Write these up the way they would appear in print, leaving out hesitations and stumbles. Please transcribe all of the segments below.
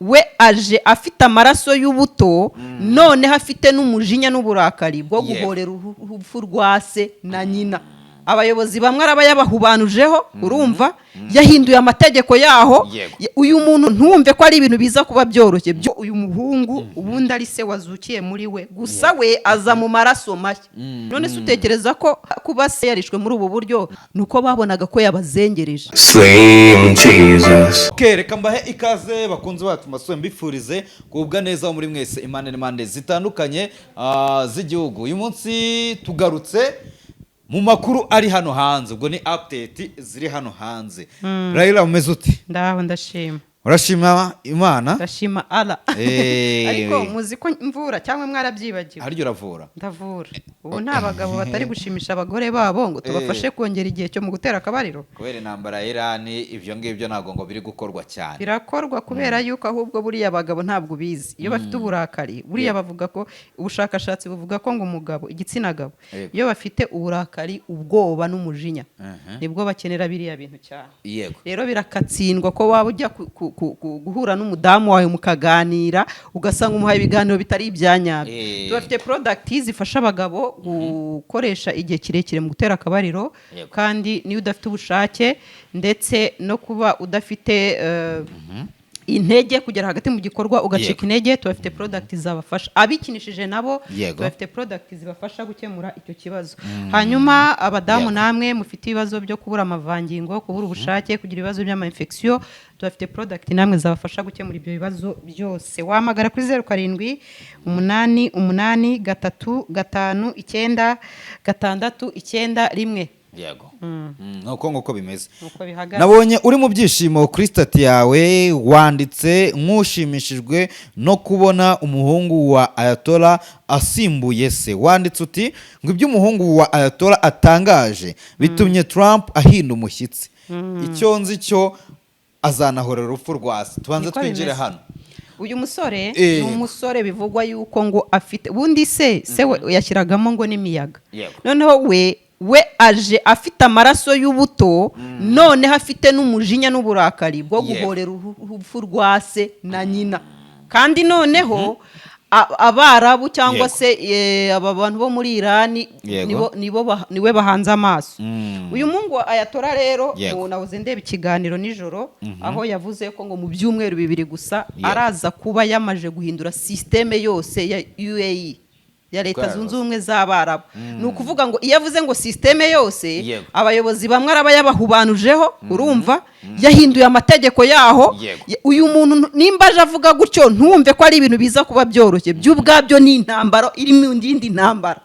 we aje afite amaraso y'ubuto none hafite n'umujinya n'uburakari bwo guhorera urupfu rwa se na nyina. Abayobozi bamwe arabayabahubanujeho urumva yahinduye amategeko yaho. Uyu muntu ntumve ko ari ibintu biza kuba byoroshye. Uyu muhungu ubundi ari se wazukiye muri we gusa we aza mu maraso make. None se utekereza ko kuba se yarishwe muri ubu buryo nuko babonaga ko yabazengereje. Slim Jesus. Reka mbahe ikaze bakunze bacu masuye mbifurize kubwa neza muri mwese imane n'imande zitandukanye z'igihugu. Uyu munsi tugarutse mu makuru ari hano hanze, ubwo ni update ziri hano hanze. Raila umeze uti? Ndaho ndashima. Urashima Imana? Ndashima Allah. Ariko muzi ko mvura cyangwa mwarabyibagiwe? Haryo uravura? Ndavura. Ubu nta bagabo batari gushimisha abagore babo ngo tubafashe kongera igihe cyo mu gutera akabariro. Kubera intambara ya Iran ibyo ngibyo nago ngo biri gukorwa cyane. Birakorwa kubera yuko ahubwo buriya abagabo ntabwo bizi. Iyo bafite uburakari, buriya bavuga ko ubushakashatsi buvuga ko ngo umugabo igitsina gabo iyo bafite uburakari, ubwoba n'umujinya nibwo bakenera biriya bintu cyane. Rero birakatsindwa ko waba ujya guhura n'umudamu wawe mukaganira ugasanga umuhaye ibiganiro bitari ibyanyabyo. Tubafite product zifasha abagabo gukoresha igihe kirekire mu gutera akabariro, kandi niyo udafite ubushake ndetse no kuba udafite intege kugera hagati mu gikorwa ugacika intege, tubafite product zabafasha. Abikinishije nabo tubafite product zibafasha gukemura icyo kibazo. Hanyuma abadamu namwe mufite ibibazo byo kubura amavangingo, kubura ubushake, kugira ibibazo by'ama infection, tubafite product namwe zabafasha gukemura ibyo bibazo byose. Wahamagara kuri 0788535991. Yego. Nuko bimeze. Nabonye uri mu byishimo kuri stati yawe wanditse nk'ushimishijwe no kubona umuhungu wa Ayatollah asimbuye se. Wanditse uti ngo ibyo umuhungu wa Ayatollah atangaje bitumye Trump ahinda umushyitsi. Icyo nzi cyo azanahorera urupfu rwa se. Tubanze twinjire hano. Uyu musore ni umusore bivugwa yuko ngo afite bundi se we yashyiragamo ngo n'imiyaga. Noneho we aje afite amaraso y'ubuto none hafite n'umujinya n'uburakari bwo guhorera urupfu rwa se na nyina. Kandi noneho abarabu cyangwa se aba bantu bo muri Iran niwe bahanze amaso. Uyu mungu wa Ayatollah rero nabuze ndeba ikiganiro nijoro aho yavuze ko ngo mu byumweru 2 gusa araza kuba yamaje guhindura systeme yose ya UAE ya Leta Zunze Ubumwe z'Abarabu. Ni ukuvuga ngo iyo avuze ngo systeme yose abayobozi bamwe arabayabahubanujeho urumva yahinduye amategeko yaho. Uyu muntu nimba aje avuga gutyo ntumve ko ari ibintu biza kuba byoroshye. By'ubwabyo ni intambara iri mu ndindi ntambara,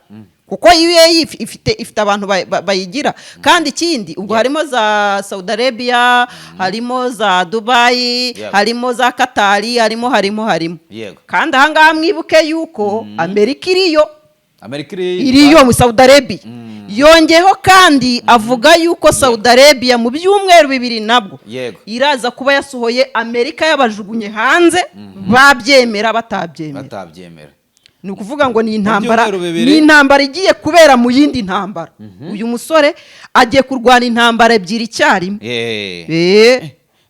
kuko UAE ifite abantu bayigira. Kandi ikindi ubwo harimo za Saudi Arabia, harimo za Dubai, harimo za Qatar, harimo kandi ahangaha mwibuke yuko Amerika iriyo mu Saudi Arabia. Yongeho kandi avuga yuko Saudi Arabia mu byumweru 2 nabwo iraza kuba yasohoye Amerika yabajugunye hanze, babyemera batabyemera. Ni ukuvuga ngo ni intambara igiye kubera mu yindi ntambara. Uyu musore agiye kurwana intambara ebyiri icyarimwe.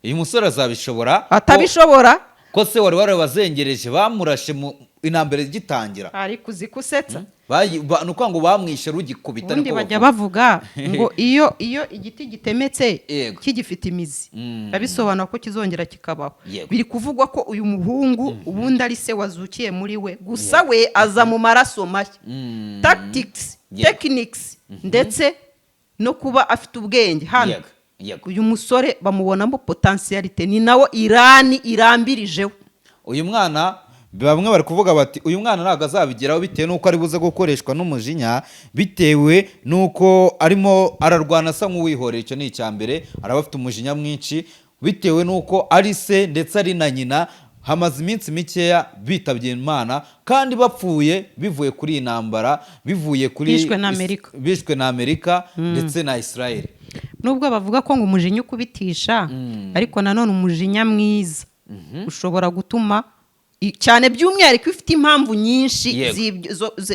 Uyu musore azabishobora? Atabishobora ko se wari wazengereje bamurashe mu intambara igitangira. Ari kuzikusetsa. Nuko ngo bamwishe rugikubita ubundi bajya bavuga ngo iyo igiti gitemetse kigifite imizi abisobanura ko kizongera kikabaho. Biri kuvugwa ko uyu muhungu ubundi ari se wazukiye muri we gusa we aza mu maraso make. Tactics, techniques ndetse no kuba afite ubwenge hano. Uyu musore bamubonamo potentiality, ni nawo Iran irambirijeho. Uyu mwana bamwe bari kuvuga bati uyu mwana ntago azabigeraho bitewe nuko ari buze gukoreshwa n'umujinya, bitewe nuko arimo ararwana asa nk'uwihorera. Icyo ni icyambere, araba afite umujinya mwinshi bitewe nuko ari se ndetse ari na nyina hamaze iminsi mikeya bitabye Imana, kandi bapfuye bivuye kuri intambara, bivuye kuri bishwe na Amerika ndetse na Israel. Nubwo bavuga ko ngo umujinya ukubitisha, ariko nanone umujinya mwiza ushobora gutuma cyane by'umwihariko ifite impamvu nyinshi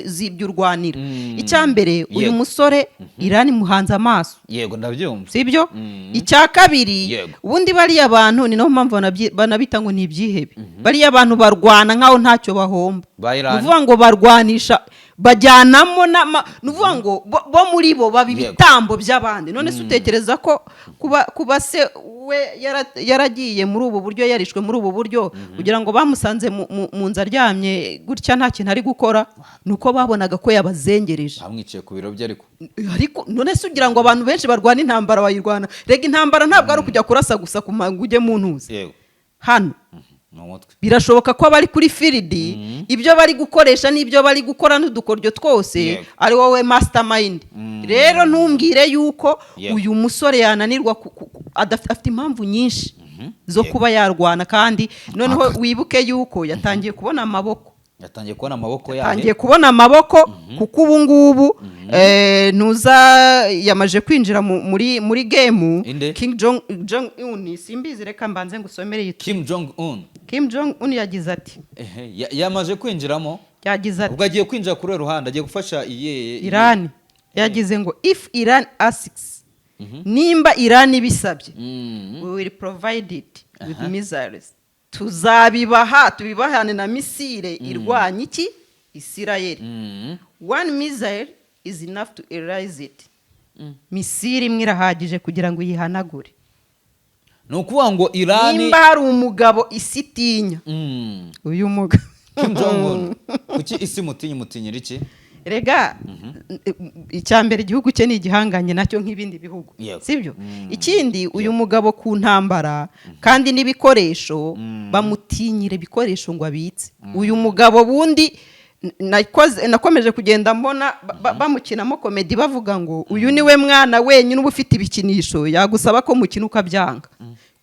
z'ibyo urwanira. Icya mbere uyu musore Irani muhanze amaso, yego ndabyumva, sibyo? Icya kabiri ubundi bariya abantu ni naho mpamvu banabita ngo ni ibyihebe. Bariya abantu barwana nkaho ntacyo bahomba, uvuga ngo barwanisha bajyanamo nuvuga ngo bo muri bo baba ibitambo by'abandi. None se utekereza ko kuba se we yaragiye muri ubu buryo, yarishwe muri ubu buryo kugira ngo bamusanze mu nzu aryamye gutya nta kintu ari gukora, nuko babonaga ko yabazengereje, bamwiciye ku biro bye. Ariko none se ugira ngo abantu benshi barwana intambara bayirwana? Rega intambara ntabwo ari ukujya kurasa gusa ku mangu ujye mu ntuzi. Hano birashoboka ko abari kuri firidi ibyo bari gukoresha n'ibyo bari gukora n'udukoryo twose ari wowe mastermind. Rero ntumbwire yuko uyu musore yananirwa, afite impamvu nyinshi zo kuba yarwana. Kandi noneho wibuke yuko yatangiye kubona amaboko, yatangiye kubona amaboko kuko ubu ngubu ntuza yamaje kwinjira muri game. Kim Jong Un, simbizi, reka mbanze ngusomere yitwa Kim Jong Un yagize ati yamaje kwinjiramo, yagize ati ubwo agiye kwinjira kuri ruhande, agiye gufasha Iran. Yagize ngo if Iran asks, nimba Iran ibisabye, we will provide it with missiles, tuzabibaha, tubibahane na misile irwanya iki Isirayeli. One missile is enough to erase it. Misile imwe irahagije kugira ngo yihanagure. Nukuvuga ngo Iran, nimba hari umugabo isitinya, uyu mugabo Kim Jong Un, kuki isi mutinyira iki? Rega icyambere igihugu cye ni igihanganye nacyo nk'ibindi bihugu, sibyo? Ikindi uyu mugabo ku ntambara kandi n'ibikoresho bamutinyire ibikoresho ngo abitse. Uyu mugabo bundi nakomeje kugenda mbona bamukinamo komedi bavuga ngo uyu niwe mwana wenyine uba ufite ibikinisho yagusaba ko mukina ukabyanga.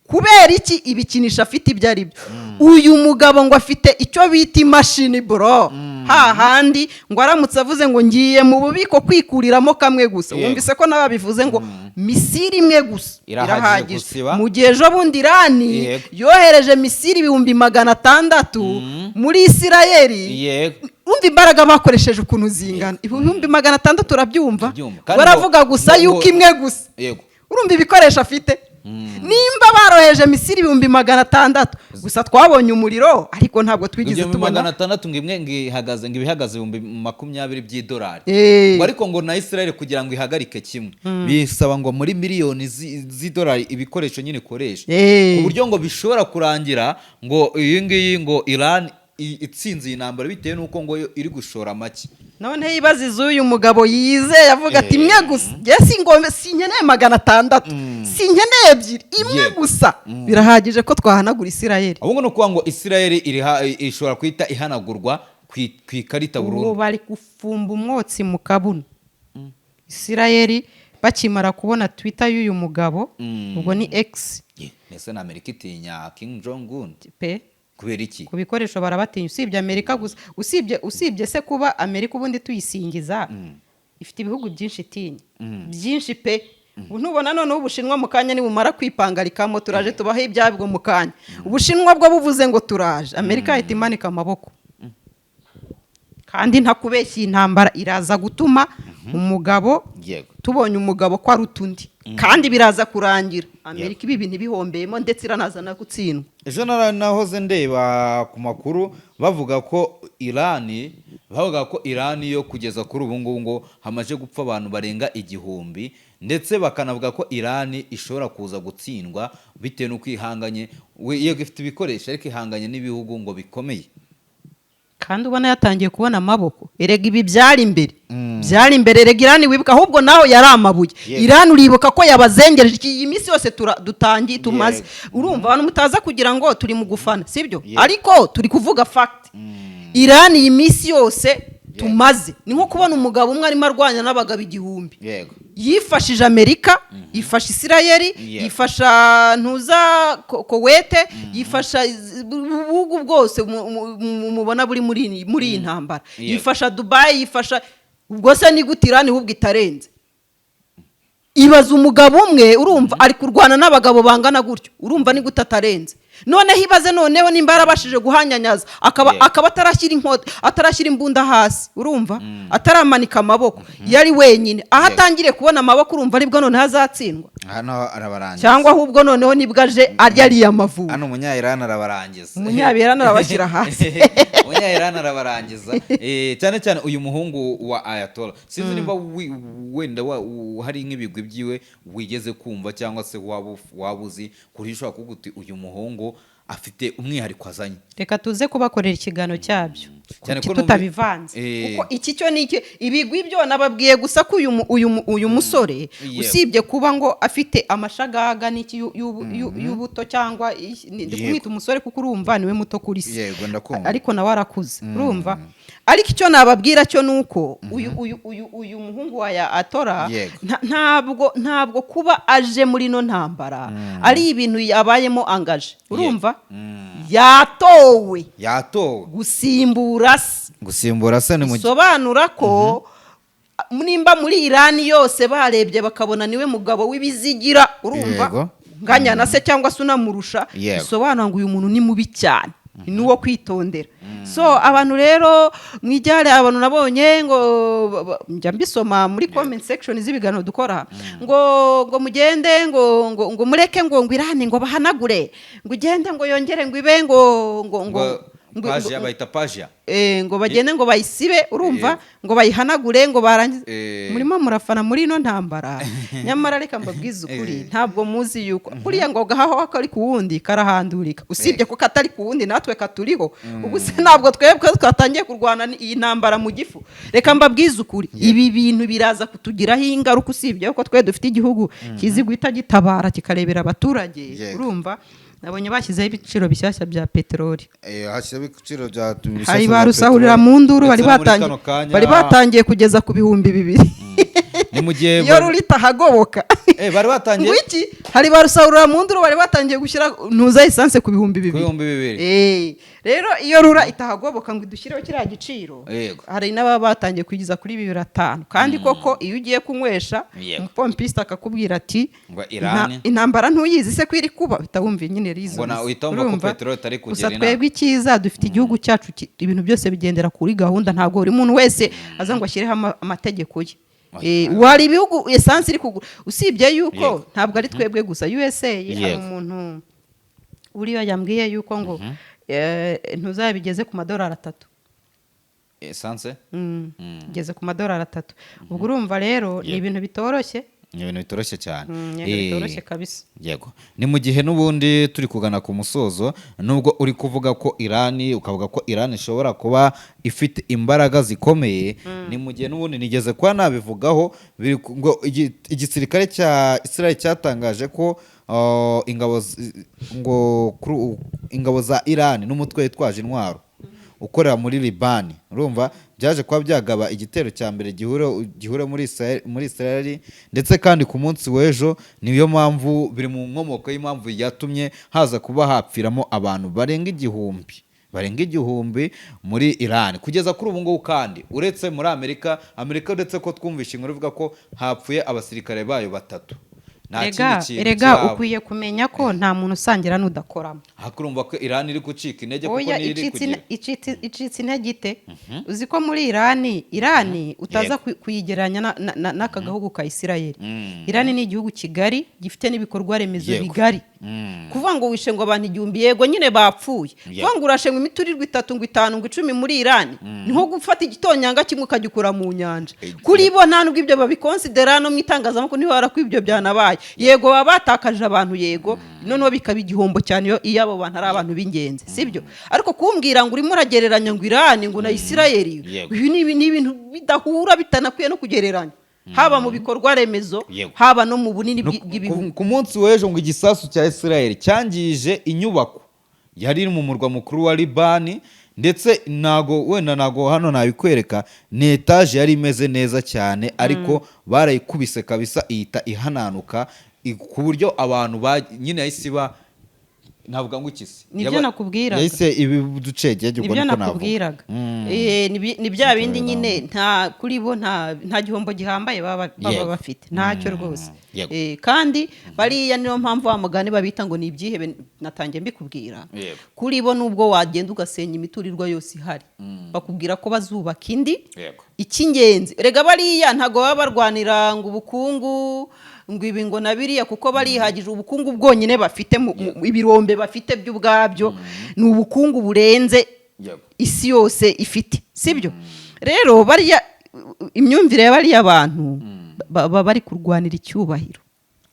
Kubera iki? Ibikinisha afite ibyo ari byo. Uyu mugabo ngo afite icyo bita imashini bro, hahandi ngo aramutse avuze ngo ngiye mu bubiko kwikuriramo kamwe gusa, wumvise ko nababivuze ngo misiri imwe gusa irahagije. Mu gihe ejo bundi Irani yohereje misiri 600 muri Isirayeli, umva imbaraga bakoresheje ukuntu zingana. 600 urabyumva? Baravuga gusa yuko imwe gusa, urumva ibikoresho afite. Nimba baroheje misiri 600 gusa, twabonye umuriro ariko ntabwo twigize tubona 600 ngo imwe ngihagaze ngibihagaze $20 ariko ngo na Israel kugira ngo ihagarike kimwe bisaba ngo muri miliyoni z'idolari ibikoresho nyine ikoresha, ku buryo ngo bishobora kurangira ngo iyi ngiyi ngo Iran itsinze intambara bitewe nuko ngo iri gushora make. None ibazize uyu mugabo yizeye avuga ati imwe gusa, yesi ngo sinkeneye 600, sinkeneye 2, imwe gusa birahagije ko twahanagura Isirayeli. Ahubwo no kuvuga ngo Isirayeli ishobora kwita ihanagurwa ku ikarita burundu. Bari gufumba umwotsi mu kabuno. Isirayeli bakimara kubona Twitter y'uyu mugabo, ubwo ni X. Nese na Amerika itinya Kim Jong Un pe kubera iki? Ku bikoresho barabatinya, usibye Amerika gusa, usibye se kuba Amerika ubundi tuyisingiza, ifite ibihugu byinshi itinya, byinshi pe. Ntubona none ubushinwa mu kanya ni bumara kwipangarikamo turaje tubahe ibyabwo mu kanya. Ubushinwa bwo buvuze ngo turaje, Amerika ihita imanika amaboko. Kandi ntakubeshya intambara iraza gutuma umugabo, tubonye umugabo kwa rutundi, kandi biraza kurangira Amerika ibi bintu bihombeyemo ndetse iranaza na gutsindwa. Ejo nahoze ndeba ku makuru bavuga ko Irani yo kugeza kuri ubu ngubu ngo hamaje gupfa abantu barenga 1000, ndetse bakanavuga ko Irani ishobora kuza gutsindwa bitewe n'uko ihanganye, yego ifite ibikoresho ariko ihanganye n'ibihugu ngo bikomeye. Kandi ubona yatangiye kubona amaboko. Erega ibi byari imbere rega Irani wibuka, ahubwo naho yari amabuye. Irani uribuka ko yabazengereje iyi minsi yose dutangiye tumaze. Urumva abantu mutaza kugira ngo turi mu gufana, sibyo? Ariko turi kuvuga fact. Irani iyi minsi yose tumaze ni nko kubona umugabo umwe arimo arwanya n'abagabo 1000. Yifashije Amerika, yifasha Isirayeli, yifasha ntuza Kuwait, yifasha ubugu bwose mubona buri muri iyi ntambara, yifasha Dubai, yifasha. Ubwo se ni gute Irani hubwo itarenze? Ibaza umugabo umwe urumva ari kurwana n'abagabo bangana gutyo, urumva ni gute atarenze? noneho ibaze noneho nimba yarabashije guhanyanyaza akaba atarashyira imbunda hasi urumva ataramanika amaboko yari wenyine aho atangiriye kubona amaboko urumva aribwo noneho azatsindwa hano arabarangiza cyangwa ahubwo noneho nibwo aje yariye amavubi hano umunya-Iran arabarangiza umunya-Iran arabashyira hasi umunya-Iran arabarangiza cyane cyane uyu muhungu wa Ayatollah sinzi niba wenda hari nk'ibigwi byiwe wigeze kumva cyangwa se waba uzi kuri ushobora kuvuga uti uyu muhungu afite umwihariko azanye. Reka tuze kubakorera ikiganiro cyabyo tutabivanze kuko iki cyo ni iki ibigwi byo nababwiye gusa ko uyu musore usibye kuba ngo afite amashagaga n'iki y'ubuto cyangwa kumwita umusore kuko urumva niwe muto kuri se ariko nawe arakuze urumva ariko icyo nababwira cyo nuko uyu muhungu wa Ayatollah ntabwo kuba aje muri no ntambara ari ibintu yabayemo angaje urumva yatowe gusimbura se bisobanura ko nimba muri Iran yose barebye bakabona niwe mugabo w'ibizigira urumva nganya na se cyangwa se unamurusha bisobanura ngo uyu muntu ni mubi cyane ni uwo kwitondera so abantu rero mwijyare abantu nabonye ngo njya mbisoma muri comment section z'ibiganiro dukora ngo mugende ngo mureke ngo Iran ngo bahanagure ngo ugende ngo yongere ngo ibe ngo Pajia bayita Pajia ngo bagende ngo bayisibe urumva ngo bayihanagure ngo barangize murimo murafana muri no ntambara nyamara reka mbabwize ukuri ntabwo muzi yuko buriya ngo gahaho akari ku wundi karahandurika usibye ko katari ku wundi natwe katuriho ubu se ntabwo twebwe twatangiye kurwana iyi ntambara mu gifu reka mbabwize ukuri ibi bintu biraza kutugiraho ingaruka usibye ko twe dufite igihugu kizi guhita gitabara kikarebera abaturage urumva nabonye bashyizeho ibiciro bishyashya bya peteroli hashyizeho ibiciro bya hari barusahurira mu nduru bari batangiye kugeza ku 2,000 ni mu gihe iyo rurita hagoboka bari batangiye iki hari barusahurira mu nduru bari batangiye gushyira ntuza essence ku 2,000 rero iyo rura itahagoboka ngo idushyireho kiriya giciro hari n'ababa batangiye kwigiza kuri 2,500 kandi koko iyo ugiye kunywesha umupompiste akakubwira ati intambara ntuyizi se kwiri kuba bitawumva nyine rizo gusa twebwe icyiza dufite igihugu cyacu ibintu byose bigendera kuri gahunda ntabwo buri muntu wese aza ngo ashyireho amategeko ye wari ibihugu essence iri kugura usibye yuko ntabwo ari twebwe gusa USA hari umuntu uriyo yambwiye yuko ngo ntuzabigeze ku $3 essence igeze ku $3 ubwo urumva rero ni ibintu bitoroshye ni ibintu bitoroshye cyane bitoroshye kabisa yego ni mu gihe n'ubundi turi kugana ku musozo nubwo uri kuvuga ko Iran ukavuga ko Iran ishobora kuba ifite imbaraga zikomeye ni mu gihe n'ubundi nigeze kwa nabivugaho ngo igisirikare cya Israel cyatangaje ko ingabo za Iran n'umutwe witwaje intwaro ukorera muri Liban urumva byaje kuba byagaba igitero cya mbere gihure muri Israel ndetse kandi ku munsi w'ejo niyo mpamvu biri mu nkomoko y'impamvu yatumye haza kuba hapfiramo abantu barenga igihumbi muri Iran kugeza kuri ubu ngubu kandi uretse muri Amerika uretse ko twumvishe inkuru ivuga ko hapfuye abasirikare bayo 3 Erega ukwiye kumenya ko nta muntu usangira n'udakoramo hakurumva ko Iran iri gucika intege kuko niri kugira icitse intege uzi ko muri Iran utaza kuyigeranya n'aka gahugu ka Israel Iran ni igihugu kigari gifite n'ibikorwa remezo bigari kuvuga ngo wishe ngo abantu 1,000 yego nyine bapfuye kuvuga ngo urashe ngo imiturirwa 3 ngo 5 ngo 10 muri Iran niho gufata igitonyanga kimwe ukagikura mu nyanja kuri bo nta nubwo ibyo babikonsidera no mwitangazamakuru niho barakwibyo byanabaye yego baba batakaje abantu yego noneho bikaba igihombo cyane iyo abo bantu ari abantu b'ingenzi sibyo ariko kumbwira ngo urimo uragereranya ngo Iran ngo na Israel ibi ni ibintu bidahura bitanakwiye no kugereranya haba mu bikorwa remezo haba no mu bunini bw'ibihugu ku munsi w'ejo ngo igisasu cya Israel cyangije inyubako yari iri mu murwa mukuru wa Liban ndetse nago hano nabikwereka ni etage yari imeze neza cyane ariko barayikubise kabisa ihita ihananuka ku buryo abantu nyine isiba navuga ngo ikisi nibyo nakubwiraga yahise ibi ducegege ubwo nibyo niko nakubwiraga ni bya bindi nyine nta kuri bo nta gihombo gihambaye baba bafite ntacyo rwose kandi bariya niyo mpamvu wa mugani babita ngo ni ibyihebe natangiye mbikubwira kuri bo nubwo wagenda ugasenya imiturirwa yose ihari bakubwira ko bazubaka indi icy'ingenzi rega bariya ntago baba barwanira ngo ubukungu ngo ibi ngo na biriya kuko barihagije ubukungu bwonyine bafite ibirombe bafite by'ubwabyo ni ubukungu burenze isi yose ifite sibyo rero bariya imyumvire ya bariya abantu baba bari kurwanira icyubahiro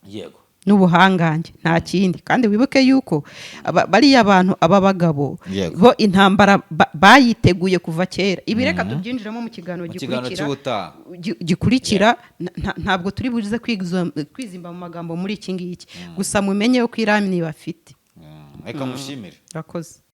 yego n'ubuhangange nta kindi kandi wibuke yuko bariya abantu aba bagabo bo intambara bayiteguye kuva kera ibi reka tubyinjiramo mu kiganiro gikurikira ntabwo turi buze kwizimba mu magambo muri iki ngiki gusa mumenye ko iramini bafite reka mushimire rakoze